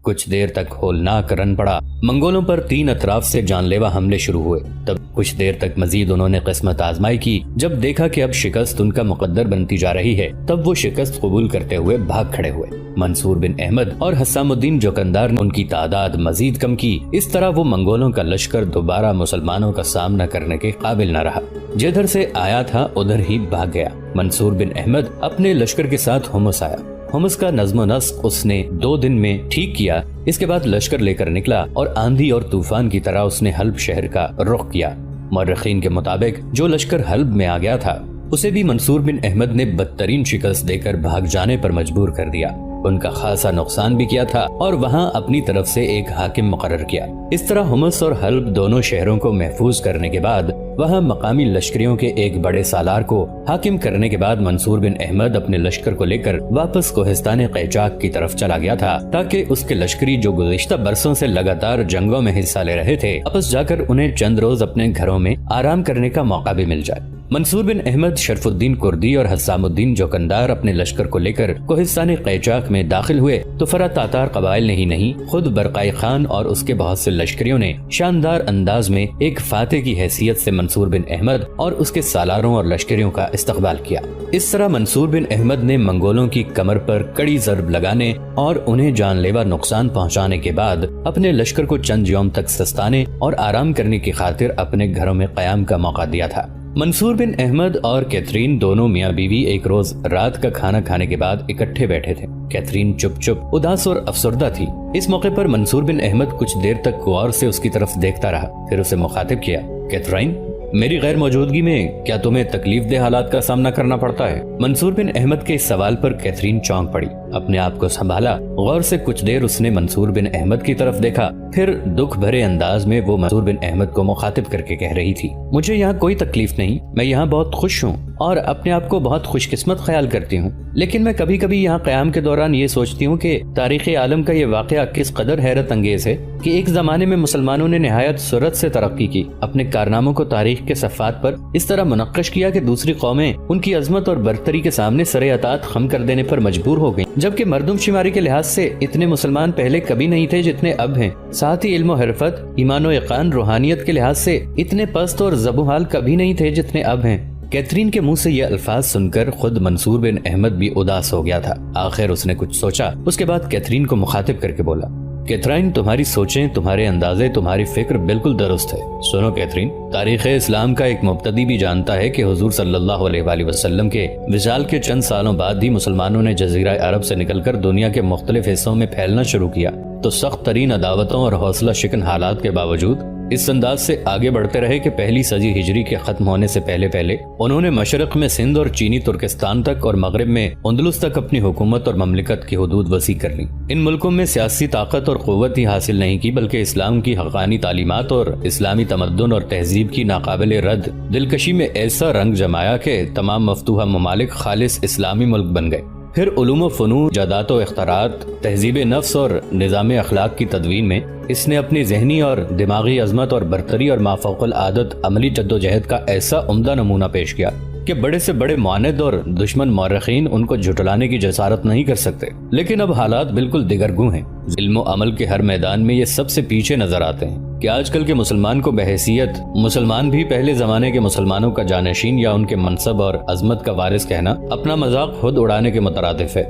کچھ دیر تک ہولناک رن پڑا۔ منگولوں پر 3 اطراف سے جان لیوا حملے شروع ہوئے۔ تب کچھ دیر تک مزید انہوں نے قسمت آزمائی کی۔ جب دیکھا کہ اب شکست ان کا مقدر بنتی جا رہی ہے، تب وہ شکست قبول کرتے ہوئے بھاگ کھڑے ہوئے۔ منصور بن احمد اور حسام الدین جوکندار نے ان کی تعداد مزید کم کی۔ اس طرح وہ منگولوں کا لشکر دوبارہ مسلمانوں کا سامنا کرنے کے قابل نہ رہا۔ جدھر سے آیا تھا ادھر ہی بھاگ گیا۔ منصور بن احمد اپنے لشکر کے ساتھ حمص آیا۔ حمص کا نظم و نسق اس نے 2 دن میں ٹھیک کیا۔ اس کے بعد لشکر لے کر نکلا اور آندھی اور طوفان کی طرح اس نے حلب شہر کا رخ کیا۔ مورخین کے مطابق جو لشکر حلب میں آ گیا تھا اسے بھی منصور بن احمد نے بدترین شکست دے کر بھاگ جانے پر مجبور کر دیا۔ ان کا خاصا نقصان بھی کیا تھا اور وہاں اپنی طرف سے ایک حاکم مقرر کیا۔ اس طرح حمص اور حلب دونوں شہروں کو محفوظ کرنے کے بعد وہاں مقامی لشکریوں کے ایک بڑے سالار کو حاکم کرنے کے بعد منصور بن احمد اپنے لشکر کو لے کر واپس کوہستان قیچاک کی طرف چلا گیا تھا، تاکہ اس کے لشکری جو گزشتہ برسوں سے لگاتار جنگوں میں حصہ لے رہے تھے واپس جا کر انہیں چند روز اپنے گھروں میں آرام کرنے کا موقع بھی مل جائے۔ منصور بن احمد شرف الدین کردی اور حسام الدین جوکندار اپنے لشکر کو لے کر کوہستان قیچاک میں داخل ہوئے تو فرا تاتار قبائل نے ہی نہیں، خود برقائی خان اور اس کے بہت سے لشکریوں نے شاندار انداز میں ایک فاتح کی حیثیت سے منصور بن احمد اور اس کے سالاروں اور لشکریوں کا استقبال کیا۔ اس طرح منصور بن احمد نے منگولوں کی کمر پر کڑی ضرب لگانے اور انہیں جان لیوا نقصان پہنچانے کے بعد اپنے لشکر کو چند یوم تک سستانے اور آرام کرنے کی خاطر اپنے گھروں میں قیام کا موقع دیا تھا۔ منصور بن احمد اور کیتھرین دونوں میاں بیوی ایک روز رات کا کھانا کھانے کے بعد اکٹھے بیٹھے تھے۔ کیتھرین چپ چپ اداس اور افسردہ تھی۔ اس موقع پر منصور بن احمد کچھ دیر تک غور سے اس کی طرف دیکھتا رہا، پھر اسے مخاطب کیا، کیتھرین، میری غیر موجودگی میں کیا تمہیں تکلیف دہ حالات کا سامنا کرنا پڑتا ہے؟ منصور بن احمد کے اس سوال پر کیتھرین چونک پڑی، اپنے آپ کو سنبھالا، غور سے کچھ دیر اس نے منصور بن احمد کی طرف دیکھا، پھر دکھ بھرے انداز میں وہ منصور بن احمد کو مخاطب کر کے کہہ رہی تھی، مجھے یہاں کوئی تکلیف نہیں، میں یہاں بہت خوش ہوں اور اپنے آپ کو بہت خوش قسمت خیال کرتی ہوں، لیکن میں کبھی کبھی یہاں قیام کے دوران یہ سوچتی ہوں کہ تاریخ عالم کا یہ واقعہ کس قدر حیرت انگیز ہے کہ ایک زمانے میں مسلمانوں نے نہایت سرعت سے ترقی کی، اپنے کارناموں کو تاریخ کے صفحات پر اس طرح منقش کیا کہ دوسری قومیں ان کی عظمت اور برتری کے سامنے سر اطاعت خم کر دینے پر مجبور ہو گئیں، جبکہ مردم شماری کے لحاظ سے اتنے مسلمان پہلے کبھی نہیں تھے جتنے اب ہیں، ساتھ ہی علم و حرفت، ایمان و یقین، روحانیت کے لحاظ سے اتنے پست اور زبوحال کبھی نہیں تھے جتنے اب ہیں۔ کیتھرین کے منہ سے یہ الفاظ سن کر خود منصور بن احمد بھی اداس ہو گیا تھا۔ آخر اس نے کچھ سوچا، اس کے بعد کیتھرین کو مخاطب کر کے بولا، کیتھرین، تمہاری سوچیں، تمہارے اندازے، تمہاری فکر بالکل درست ہے۔ سنو کیتھرین، تاریخ اسلام کا ایک مبتدی بھی جانتا ہے کہ حضور صلی اللہ علیہ وآلہ وسلم کے وصال کے چند سالوں بعد ہی مسلمانوں نے جزیرہ عرب سے نکل کر دنیا کے مختلف حصوں میں پھیلنا شروع کیا، تو سخت ترین عداوتوں اور حوصلہ شکن حالات کے باوجود اس انداز سے آگے بڑھتے رہے کہ پہلی صدی ہجری کے ختم ہونے سے پہلے انہوں نے مشرق میں سندھ اور چینی ترکستان تک اور مغرب میں اندلس تک اپنی حکومت اور مملکت کی حدود وسیع کر لی۔ ان ملکوں میں سیاسی طاقت اور قوت ہی حاصل نہیں کی، بلکہ اسلام کی حقانی تعلیمات اور اسلامی تمدن اور تہذیب کی ناقابل رد دلکشی میں ایسا رنگ جمایا کہ تمام مفتوحہ ممالک خالص اسلامی ملک بن گئے۔ پھر علوم و فنون، جادات و اختراعات، تہذیب نفس اور نظام اخلاق کی تدوین میں اس نے اپنی ذہنی اور دماغی عظمت اور برتری اور مافوق العادت عملی جدوجہد کا ایسا عمدہ نمونہ پیش کیا کہ بڑے سے بڑے معاند اور دشمن مورخین ان کو جھٹلانے کی جسارت نہیں کر سکتے۔ لیکن اب حالات بالکل دیگرگوں ہیں۔ علم و عمل کے ہر میدان میں یہ سب سے پیچھے نظر آتے ہیں کہ آج کل کے مسلمان کو بحیثیت مسلمان بھی پہلے زمانے کے مسلمانوں کا جانشین یا ان کے منصب اور عظمت کا وارث کہنا اپنا مذاق خود اڑانے کے مترادف ہے۔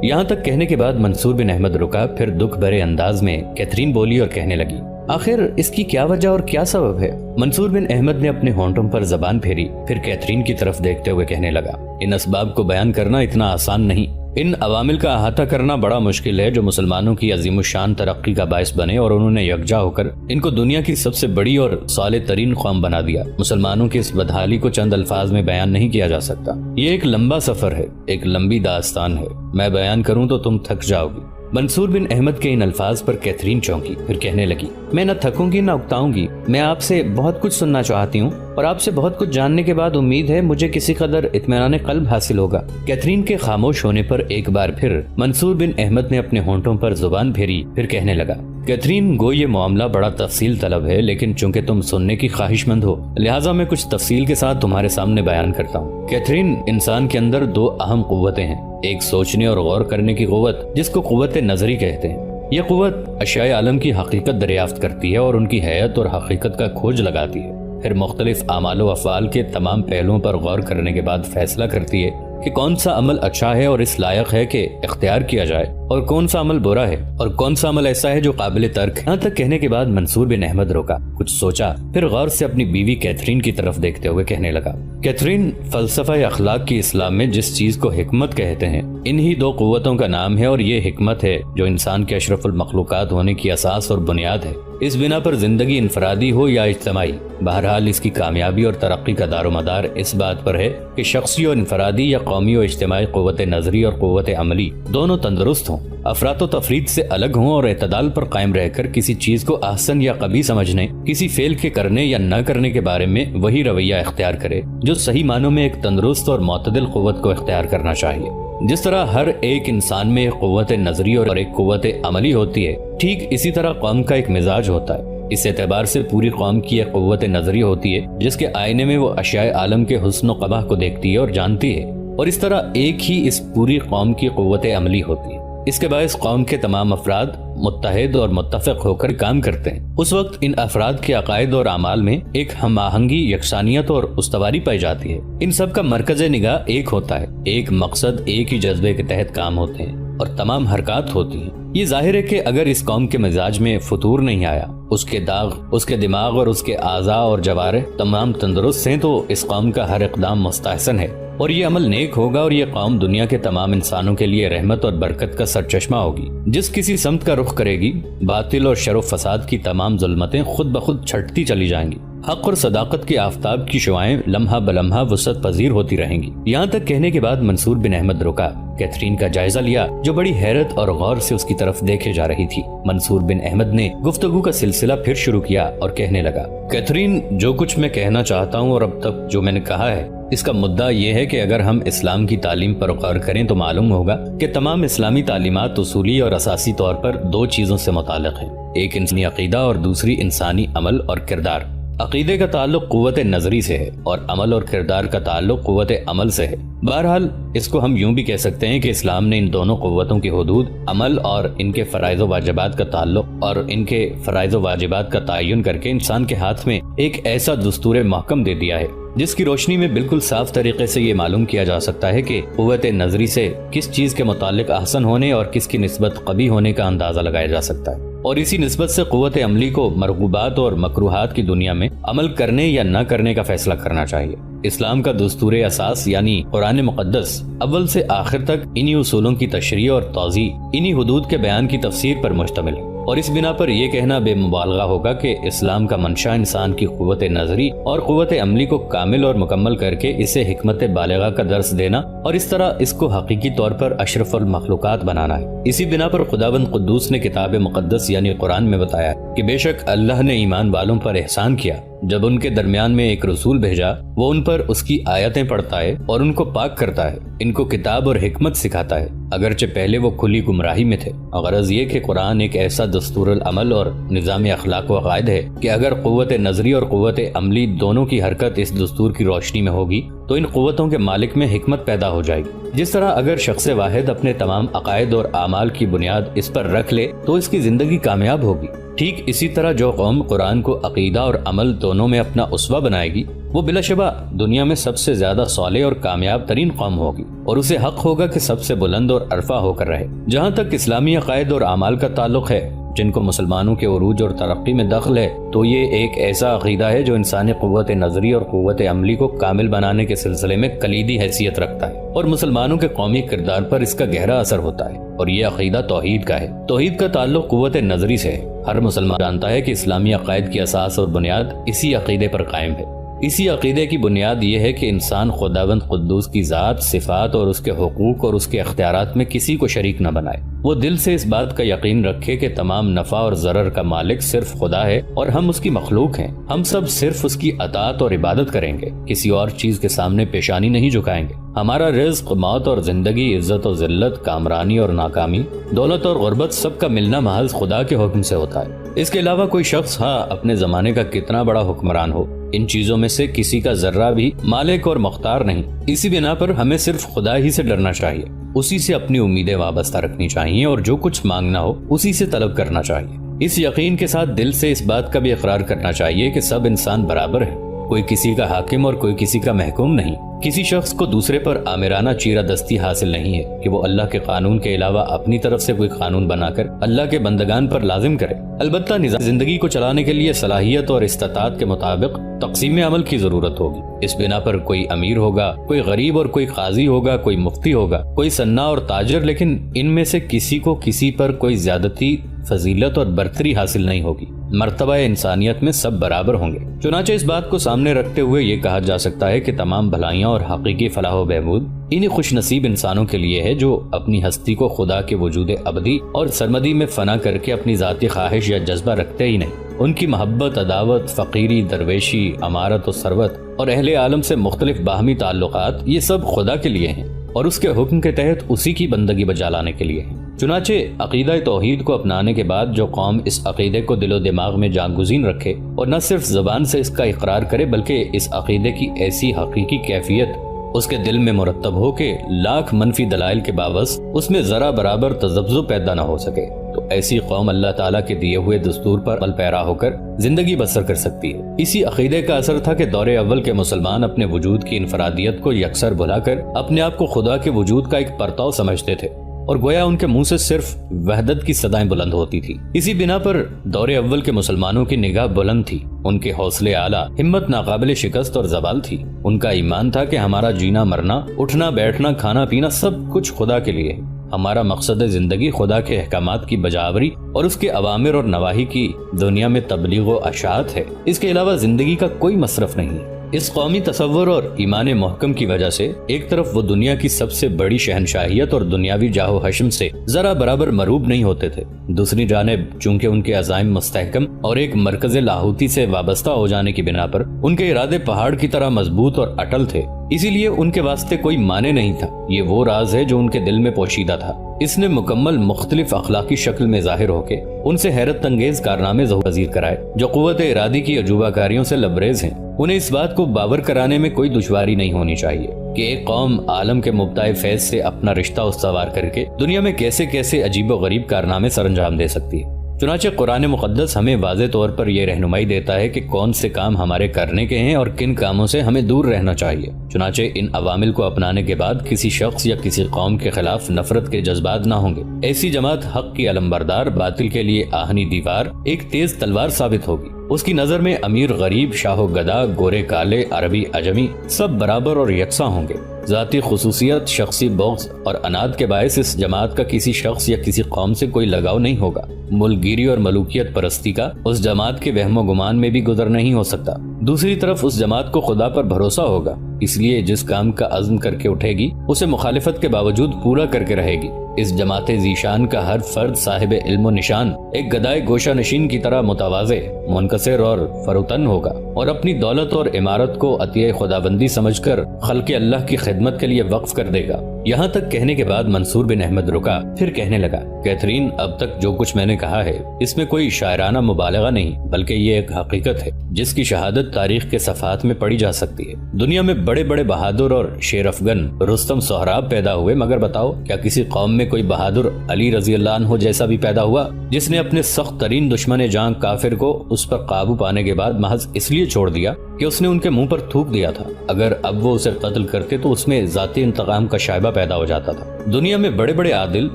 یہاں تک کہنے کے بعد منصور بن احمد رکا، پھر دکھ بھرے انداز میں کیتھرین بولی اور کہنے لگی، آخر اس کی کیا وجہ اور کیا سبب ہے؟ منصور بن احمد نے اپنے ہونٹوں پر زبان پھیری، پھر کیتھرین کی طرف دیکھتے ہوئے کہنے لگا، ان اسباب کو بیان کرنا اتنا آسان نہیں، ان عوامل کا احاطہ کرنا بڑا مشکل ہے جو مسلمانوں کی عظیم الشان ترقی کا باعث بنے اور انہوں نے یکجا ہو کر ان کو دنیا کی سب سے بڑی اور صالح ترین قوم بنا دیا۔ مسلمانوں کی اس بدحالی کو چند الفاظ میں بیان نہیں کیا جا سکتا، یہ ایک لمبا سفر ہے، ایک لمبی داستان ہے، میں بیان کروں تو تم تھک جاؤ گی۔ منصور بن احمد کے ان الفاظ پر کیتھرین چونکی، پھر کہنے لگی، میں نہ تھکوں گی نہ اکتاؤں گی، میں آپ سے بہت کچھ سننا چاہتی ہوں اور آپ سے بہت کچھ جاننے کے بعد امید ہے مجھے کسی قدر اطمینان قلب حاصل ہوگا۔ کیتھرین کے خاموش ہونے پر ایک بار پھر منصور بن احمد نے اپنے ہونٹوں پر زبان پھیری، پھر کہنے لگا، کیتھرین، گو یہ معاملہ بڑا تفصیل طلب ہے، لیکن چونکہ تم سننے کی خواہش مند ہو لہٰذا میں کچھ تفصیل کے ساتھ تمہارے سامنے بیان کرتا ہوں۔ کیتھرین، انسان کے اندر دو اہم قوتیں ہیں، ایک سوچنے اور غور کرنے کی قوت جس کو قوت نظری کہتے ہیں، یہ قوت اشیاء عالم کی حقیقت دریافت کرتی ہے اور ان کی حیت اور حقیقت کا کھوج لگاتی ہے، پھر مختلف اعمال و افعال کے تمام پہلوؤں پر غور کرنے کے بعد فیصلہ کرتی ہے کہ کون سا عمل اچھا ہے اور اس لائق ہے کہ اختیار کیا جائے، اور کون سا عمل برا ہے اور کون سا عمل ایسا ہے جو قابل ترک ہے۔ یہاں تک کہنے کے بعد منصور بن احمد رکا، کچھ سوچا، پھر غور سے اپنی بیوی کیتھرین کی طرف دیکھتے ہوئے کہنے لگا، کیتھرین، فلسفہ اخلاق کی اسلام میں جس چیز کو حکمت کہتے ہیں انہی دو قوتوں کا نام ہے، اور یہ حکمت ہے جو انسان کے اشرف المخلوقات ہونے کی اساس اور بنیاد ہے۔ اس بنا پر زندگی انفرادی ہو یا اجتماعی، بہرحال اس کی کامیابی اور ترقی کا دار و مدار اس بات پر ہے کہ شخصی اور انفرادی یا قومی و اجتماعی قوت نظری اور قوت عملی دونوں تندرست ہوں، افراط و تفرید سے الگ ہوں، اور اعتدال پر قائم رہ کر کسی چیز کو احسن یا قبیح سمجھنے، کسی فعل کے کرنے یا نہ کرنے کے بارے میں وہی رویہ اختیار کرے جو صحیح معنوں میں ایک تندرست اور معتدل قوت کو اختیار کرنا چاہیے۔ جس طرح ہر ایک انسان میں ایک قوت نظری اور ایک قوت عملی ہوتی ہے، ٹھیک اسی طرح قوم کا ایک مزاج ہوتا ہے۔ اس اعتبار سے پوری قوم کی ایک قوت نظری ہوتی ہے جس کے آئینے میں وہ اشیاء عالم کے حسن و قباح کو دیکھتی ہے اور جانتی ہے، اور اس طرح ایک ہی اس پوری قوم کی قوت عملی ہوتی ہے۔ اس کے باعث قوم کے تمام افراد متحد اور متفق ہو کر کام کرتے ہیں۔ اس وقت ان افراد کے عقائد اور اعمال میں ایک ہم آہنگی، یکسانیت اور استواری پائی جاتی ہے۔ ان سب کا مرکز نگاہ ایک ہوتا ہے، ایک مقصد، ایک ہی جذبے کے تحت کام ہوتے ہیں اور تمام حرکات ہوتی ہیں۔ یہ ظاہر ہے کہ اگر اس قوم کے مزاج میں فتور نہیں آیا، اس کے داغ، اس کے دماغ اور اس کے اعضاء اور جوارح تمام تندرست ہیں، تو اس قوم کا ہر اقدام مستحسن ہے اور یہ عمل نیک ہوگا، اور یہ قوم دنیا کے تمام انسانوں کے لیے رحمت اور برکت کا سرچشمہ ہوگی۔ جس کسی سمت کا رخ کرے گی، باطل اور شر و فساد کی تمام ظلمتیں خود بخود چھٹتی چلی جائیں گی، حق اور صداقت کے آفتاب کی شعائیں لمحہ بلمحہ وسعت پذیر ہوتی رہیں گی۔ یہاں تک کہنے کے بعد منصور بن احمد رکا، کیتھرین کا جائزہ لیا جو بڑی حیرت اور غور سے اس کی طرف دیکھے جا رہی تھی۔ منصور بن احمد نے گفتگو کا سلسلہ پھر شروع کیا اور کہنے لگا، کیتھرین، جو کچھ میں کہنا چاہتا ہوں اور اب تک جو میں نے کہا ہے، اس کا مدعا یہ ہے کہ اگر ہم اسلام کی تعلیم پر غور کریں تو معلوم ہوگا کہ تمام اسلامی تعلیمات اصولی اور اساسی طور پر دو چیزوں سے متعلق ہیں، ایک انسانی عقیدہ اور دوسری انسانی عمل اور کردار۔ عقیدے کا تعلق قوت نظری سے ہے اور عمل اور کردار کا تعلق قوت عمل سے ہے۔ بہرحال اس کو ہم یوں بھی کہہ سکتے ہیں کہ اسلام نے ان دونوں قوتوں کی حدود، عمل اور ان کے فرائض و واجبات کا تعلق اور ان کے فرائض و واجبات کا تعین کر کے انسان کے ہاتھ میں ایک ایسا دستور محکم دے دیا ہے جس کی روشنی میں بالکل صاف طریقے سے یہ معلوم کیا جا سکتا ہے کہ قوت نظری سے کس چیز کے متعلق احسن ہونے اور کس کی نسبت قبیح ہونے کا اندازہ لگایا جا سکتا ہے، اور اسی نسبت سے قوت عملی کو مرغوبات اور مکروہات کی دنیا میں عمل کرنے یا نہ کرنے کا فیصلہ کرنا چاہیے۔ اسلام کا دستور اساس یعنی قرآن مقدس اول سے آخر تک انہی اصولوں کی تشریح اور توضیح، انہی حدود کے بیان کی تفسیر پر مشتمل ہے، اور اس بنا پر یہ کہنا بے مبالغہ ہوگا کہ اسلام کا منشا انسان کی قوت نظری اور قوت عملی کو کامل اور مکمل کر کے اسے حکمت بالغہ کا درس دینا اور اس طرح اس کو حقیقی طور پر اشرف المخلوقات بنانا ہے۔ اسی بنا پر خداوند قدوس نے کتاب مقدس یعنی قرآن میں بتایا کہ بے شک اللہ نے ایمان والوں پر احسان کیا، جب ان کے درمیان میں ایک رسول بھیجا، وہ ان پر اس کی آیتیں پڑھتا ہے اور ان کو پاک کرتا ہے، ان کو کتاب اور حکمت سکھاتا ہے، اگرچہ پہلے وہ کھلی گمراہی میں تھے۔ غرض یہ کہ قرآن ایک ایسا دستور العمل اور نظام اخلاق و عقائد ہے کہ اگر قوت نظری اور قوت عملی دونوں کی حرکت اس دستور کی روشنی میں ہوگی تو ان قوتوں کے مالک میں حکمت پیدا ہو جائے گی۔ جس طرح اگر شخص واحد اپنے تمام عقائد اور اعمال کی بنیاد اس پر رکھ لے تو اس کی زندگی کامیاب ہوگی، ٹھیک اسی طرح جو قوم قرآن کو عقیدہ اور عمل دونوں میں اپنا اسوہ بنائے گی وہ بلا شبہ دنیا میں سب سے زیادہ صالح اور کامیاب ترین قوم ہوگی، اور اسے حق ہوگا کہ سب سے بلند اور عرفہ ہو کر رہے۔ جہاں تک اسلامی عقائد اور اعمال کا تعلق ہے جن کو مسلمانوں کے عروج اور ترقی میں دخل ہے، تو یہ ایک ایسا عقیدہ ہے جو انسانی قوت نظری اور قوت عملی کو کامل بنانے کے سلسلے میں کلیدی حیثیت رکھتا ہے، اور مسلمانوں کے قومی کردار پر اس کا گہرا اثر ہوتا ہے، اور یہ عقیدہ توحید کا ہے۔ توحید کا تعلق قوت نظری سے ہے۔ ہر مسلمان جانتا ہے کہ اسلامی عقائد کی اساس اور بنیاد اسی عقیدے پر قائم ہے۔ اسی عقیدے کی بنیاد یہ ہے کہ انسان خداوند قدوس کی ذات، صفات اور اس کے حقوق اور اس کے اختیارات میں کسی کو شریک نہ بنائے۔ وہ دل سے اس بات کا یقین رکھے کہ تمام نفع اور ضرر کا مالک صرف خدا ہے اور ہم اس کی مخلوق ہیں۔ ہم سب صرف اس کی اطاعت اور عبادت کریں گے، کسی اور چیز کے سامنے پیشانی نہیں جھکائیں گے۔ ہمارا رزق، موت اور زندگی، عزت و ذلت، کامرانی اور ناکامی، دولت اور غربت، سب کا ملنا محض خدا کے حکم سے ہوتا ہے۔ اس کے علاوہ کوئی شخص اپنے زمانے کا کتنا بڑا حکمران ہو، ان چیزوں میں سے کسی کا ذرہ بھی مالک اور مختار نہیں۔ اسی بنا پر ہمیں صرف خدا ہی سے ڈرنا چاہیے، اسی سے اپنی امیدیں وابستہ رکھنی چاہیے اور جو کچھ مانگنا ہو اسی سے طلب کرنا چاہیے۔ اس یقین کے ساتھ دل سے اس بات کا بھی اقرار کرنا چاہیے کہ سب انسان برابر ہیں، کوئی کسی کا حاکم اور کوئی کسی کا محکوم نہیں۔ کسی شخص کو دوسرے پر آمرانہ چیرہ دستی حاصل نہیں ہے کہ وہ اللہ کے قانون کے علاوہ اپنی طرف سے کوئی قانون بنا کر اللہ کے بندگان پر لازم کرے۔ البتہ نظام زندگی کو چلانے کے لیے صلاحیت اور استطاعت کے مطابق تقسیم عمل کی ضرورت ہوگی۔ اس بنا پر کوئی امیر ہوگا، کوئی غریب اور کوئی قاضی ہوگا، کوئی مفتی ہوگا، کوئی صناع اور تاجر، لیکن ان میں سے کسی کو کسی پر کوئی زیادتی، فضیلت اور برتری حاصل نہیں ہوگی۔ مرتبہ انسانیت میں سب برابر ہوں گے۔ چنانچہ اس بات کو سامنے رکھتے ہوئے یہ کہا جا سکتا ہے کہ تمام بھلائیاں اور حقیقی فلاح و بہبود انہی خوش نصیب انسانوں کے لیے ہے جو اپنی ہستی کو خدا کے وجود ابدی اور سرمدی میں فنا کر کے اپنی ذاتی خواہش یا جذبہ رکھتے ہی نہیں۔ ان کی محبت، عداوت، فقیری، درویشی، امارت و ثروت اور اہل عالم سے مختلف باہمی تعلقات، یہ سب خدا کے لیے ہیں اور اس کے حکم کے تحت اسی کی بندگی بجا لانے کے لیے ہیں۔ چنانچہ عقیدہ توحید کو اپنانے کے بعد جو قوم اس عقیدے کو دل و دماغ میں جاگزین رکھے اور نہ صرف زبان سے اس کا اقرار کرے بلکہ اس عقیدے کی ایسی حقیقی کیفیت اس کے دل میں مرتب ہو کہ لاکھ منفی دلائل کے باوجود اس میں ذرا برابر تذبذب پیدا نہ ہو سکے، تو ایسی قوم اللہ تعالیٰ کے دیے ہوئے دستور پر عمل پیرا ہو کر زندگی بسر کر سکتی ہے۔ اسی عقیدے کا اثر تھا کہ دور اول کے مسلمان اپنے وجود کی انفرادیت کو یکسر بھلا کر اپنے آپ کو خدا کے وجود کا ایک پرتاؤ سمجھتے تھے اور گویا ان کے منہ سے صرف وحدت کی صدائیں بلند ہوتی تھی۔ اسی بنا پر دور اول کے مسلمانوں کی نگاہ بلند تھی، ان کے حوصلے اعلیٰ، ہمت ناقابل شکست اور زوال تھی۔ ان کا ایمان تھا کہ ہمارا جینا مرنا، اٹھنا بیٹھنا، کھانا پینا سب کچھ خدا کے لیے ہے۔ ہمارا مقصد زندگی خدا کے احکامات کی بجاوری اور اس کے اوامر اور نواہی کی دنیا میں تبلیغ و اشاعت ہے، اس کے علاوہ زندگی کا کوئی مصرف نہیں۔ اس قومی تصور اور ایمان محکم کی وجہ سے ایک طرف وہ دنیا کی سب سے بڑی شہنشاہیت اور دنیاوی جاہ و حشم سے ذرا برابر مروب نہیں ہوتے تھے، دوسری جانب چونکہ ان کے عزائم مستحکم اور ایک مرکز لاہوتی سے وابستہ ہو جانے کی بنا پر ان کے ارادے پہاڑ کی طرح مضبوط اور اٹل تھے، اسی لیے ان کے واسطے کوئی معنی نہیں تھا۔ یہ وہ راز ہے جو ان کے دل میں پوشیدہ تھا، اس نے مکمل مختلف اخلاقی شکل میں ظاہر ہو کے ان سے حیرت انگیز کارنامے ظہور پذیر کرائے جو قوت ارادی کی عجوبہ کاریوں سے لبریز ہیں۔ انہیں اس بات کو باور کرانے میں کوئی دشواری نہیں ہونی چاہیے کہ ایک قوم عالم کے مبدع فیض سے اپنا رشتہ استوار کر کے دنیا میں کیسے کیسے عجیب و غریب کارنامے سر انجام دے سکتی ہے۔ چنانچہ قرآن مقدس ہمیں واضح طور پر یہ رہنمائی دیتا ہے کہ کون سے کام ہمارے کرنے کے ہیں اور کن کاموں سے ہمیں دور رہنا چاہیے۔ چنانچہ ان عوامل کو اپنانے کے بعد کسی شخص یا کسی قوم کے خلاف نفرت کے جذبات نہ ہوں گے۔ ایسی جماعت حق کی علمبردار، باطل کے لیے آہنی دیوار، ایک تیز تلوار ثابت ہوگی۔ اس کی نظر میں امیر غریب، شاہ و گدا، گورے کالے، عربی عجمی سب برابر اور یکساں ہوں گے۔ ذاتی خصوصیت، شخصی بغض اور اناد کے باعث اس جماعت کا کسی شخص یا کسی قوم سے کوئی لگاؤ نہیں ہوگا۔ ملک گیری اور ملوکیت پرستی کا اس جماعت کے وہم و گمان میں بھی گزر نہیں ہو سکتا۔ دوسری طرف اس جماعت کو خدا پر بھروسہ ہوگا، اس لیے جس کام کا عزم کر کے اٹھے گی اسے مخالفت کے باوجود پورا کر کے رہے گی۔ اس جماعت ذیشان کا ہر فرد صاحب علم و نشان ایک گدائے گوشہ نشین کی طرح متواضع، منکسر اور فروتن ہوگا اور اپنی دولت اور عمارت کو عطیہ خداوندی سمجھ کر خلق اللہ کی خدمت کے لیے وقف کر دے گا۔ یہاں تک کہنے کے بعد منصور بن احمد رکا، پھر کہنے لگا، کیتھرین، اب تک جو کچھ میں نے کہا ہے اس میں کوئی شاعرانہ مبالغہ نہیں بلکہ یہ ایک حقیقت ہے جس کی شہادت تاریخ کے صفحات میں پڑھی جا سکتی ہے۔ دنیا میں بڑے بڑے بہادر اور شیر افغن، رستم، سہراب پیدا ہوئے، مگر بتاؤ کیا کسی قوم میں کوئی بہادر علی رضی اللہ عنہ جیسا بھی پیدا ہوا جس نے اپنے سخت ترین دشمن جاں کافر کو اس پر قابو پانے کے بعد محض اس لیے چھوڑ دیا کہ اس نے ان کے منہ پر تھوک دیا تھا؟ اگر اب وہ اسے قتل کرتے تو اس میں ذاتی انتقام کا شائبہ پیدا ہو جاتا تھا۔ دنیا میں بڑے بڑے عادل،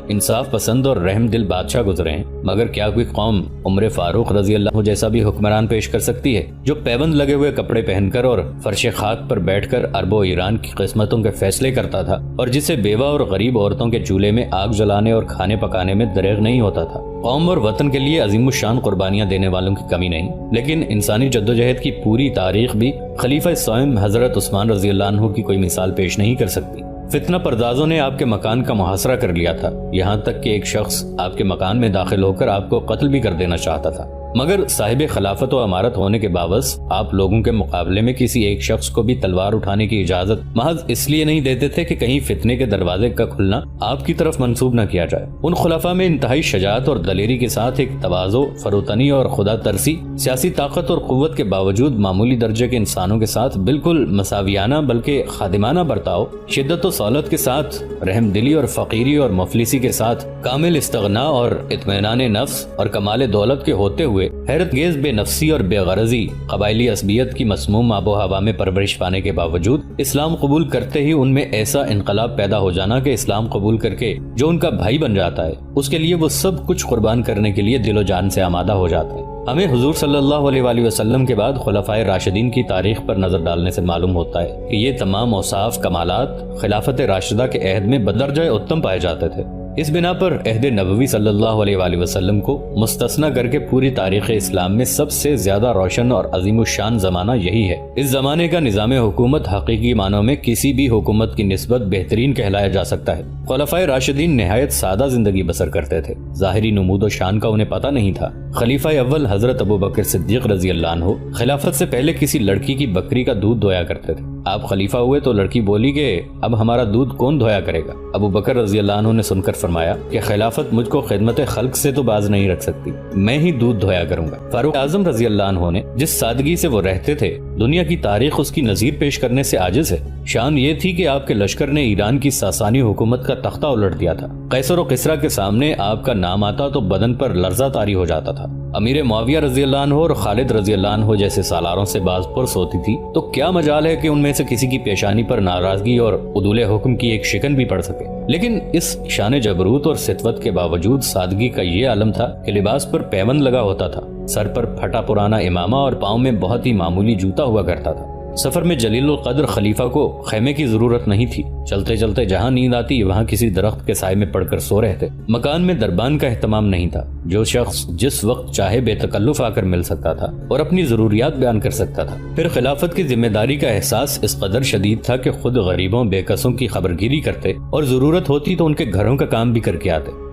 انصاف پسند اور رحم دل بادشاہ گزرے ہیں، مگر کیا کوئی قوم عمر فاروق رضی اللہ عنہ جیسا بھی حکمران پیش کر سکتی ہے جو پیبند لگے ہوئے کپڑے پہن کر اور فرش خاک پر بیٹھ کر عرب و ایران کی قسمتوں کے فیصلے کرتا تھا اور جسے بیوہ اور غریب عورتوں کے چولہے میں آگ جلانے اور کھانے پکانے میں دریغ نہیں ہوتا تھا؟ قوم اور وطن کے لیے عظیم الشان قربانیاں دینے والوں کی کمی نہیں، لیکن انسانی جدوجہد کی پوری تاریخ بھی خلیفہ صائم حضرت عثمان رضی اللہ عنہ کی کوئی مثال پیش نہیں کر سکتی۔ فتنہ پردازوں نے آپ کے مکان کا محاصرہ کر لیا تھا، یہاں تک کہ ایک شخص آپ کے مکان میں داخل ہو کر آپ کو قتل بھی کر دینا چاہتا تھا۔ مگر صاحب خلافت و امارت ہونے کے باوجود آپ لوگوں کے مقابلے میں کسی ایک شخص کو بھی تلوار اٹھانے کی اجازت محض اس لیے نہیں دیتے تھے کہ کہیں فتنے کے دروازے کا کھلنا آپ کی طرف منسوب نہ کیا جائے۔ ان خلفاء میں انتہائی شجاعت اور دلیری کے ساتھ ایک تواضع، فروتنی اور خدا ترسی، سیاسی طاقت اور قوت کے باوجود معمولی درجے کے انسانوں کے ساتھ بالکل مساویانہ بلکہ خادمانہ برتاؤ، شدت و سہولت کے ساتھ رحم دلی اور فقیری اور مفلسی کے ساتھ کامل استغنا اور اطمینان نفس اور کمال دولت کے ہوتے ہوئے حیرت گیز بے نفسی اور بے غرضی قبائلی عصبیت کی مسموم آب و ہوا میں پرورش پانے کے باوجود اسلام قبول کرتے ہی ان میں ایسا انقلاب پیدا ہو جانا کہ اسلام قبول کر کے جو ان کا بھائی بن جاتا ہے اس کے لیے وہ سب کچھ قربان کرنے کے لیے دل و جان سے آمادہ ہو جاتا ہے۔ ہمیں حضور صلی اللہ علیہ وآلہ وسلم کے بعد خلفائے راشدین کی تاریخ پر نظر ڈالنے سے معلوم ہوتا ہے کہ یہ تمام اوصاف کمالات خلافت راشدہ کے عہد میں بدرجہ اتم پائے جاتے تھے۔ اس بنا پر عہد نبوی صلی اللہ علیہ وآلہ وسلم کو مستثنی کر کے پوری تاریخ اسلام میں سب سے زیادہ روشن اور عظیم الشان زمانہ یہی ہے۔ اس زمانے کا نظام حکومت حقیقی معنوں میں کسی بھی حکومت کی نسبت بہترین کہلایا جا سکتا ہے۔ خلفائے راشدین نہایت سادہ زندگی بسر کرتے تھے، ظاہری نمود و شان کا انہیں پتہ نہیں تھا۔ خلیفہ اول حضرت ابوبکر صدیق رضی اللہ عنہ خلافت سے پہلے کسی لڑکی کی بکری کا دودھ دھویا کرتے تھے۔ آپ خلیفہ ہوئے تو لڑکی بولی کہ اب ہمارا دودھ کون دھویا کرے گا؟ ابو بکر رضی اللہ عنہ نے سن کر فرمایا کہ خلافت مجھ کو خدمت خلق سے تو باز نہیں رکھ سکتی، میں ہی دودھ دھویا کروں گا۔ فاروق اعظم رضی اللہ عنہ نے جس سادگی سے وہ رہتے تھے دنیا کی تاریخ اس کی نظیر پیش کرنے سے عاجز ہے۔ شان یہ تھی کہ آپ کے لشکر نے ایران کی ساسانی حکومت کا تختہ الٹ دیا تھا۔ قیصر و کسریٰ کے سامنے آپ کا نام آتا تو بدن پر لرزہ طاری ہو جاتا تھا۔ امیر معاویہ رضی اللہ عنہ اور خالد رضی اللہ عنہ جیسے سالاروں سے باز پرس ہوتی تھی تو کیا مجال ہے کہ ان میں سے کسی کی پیشانی پر ناراضگی اور عدول حکم کی ایک شکن بھی پڑ سکے۔ لیکن اس شان جبروت اور سطوت کے باوجود سادگی کا یہ عالم تھا کہ لباس پر پیوند لگا ہوتا تھا، سر پر پھٹا پرانا امامہ اور پاؤں میں بہت ہی معمولی جوتا ہوا کرتا تھا۔ سفر میں جلیل القدر خلیفہ کو خیمے کی ضرورت نہیں تھی، چلتے چلتے جہاں نیند آتی وہاں کسی درخت کے سائے میں پڑ کر سو رہتے۔ مکان میں دربان کا اہتمام نہیں تھا، جو شخص جس وقت چاہے بے تکلف آ کر مل سکتا تھا اور اپنی ضروریات بیان کر سکتا تھا۔ پھر خلافت کی ذمہ داری کا احساس اس قدر شدید تھا کہ خود غریبوں بے کسوں کی خبرگیری کرتے اور ضرورت ہوتی تو ان کے گھروں کا کام بھی کر کے آتے۔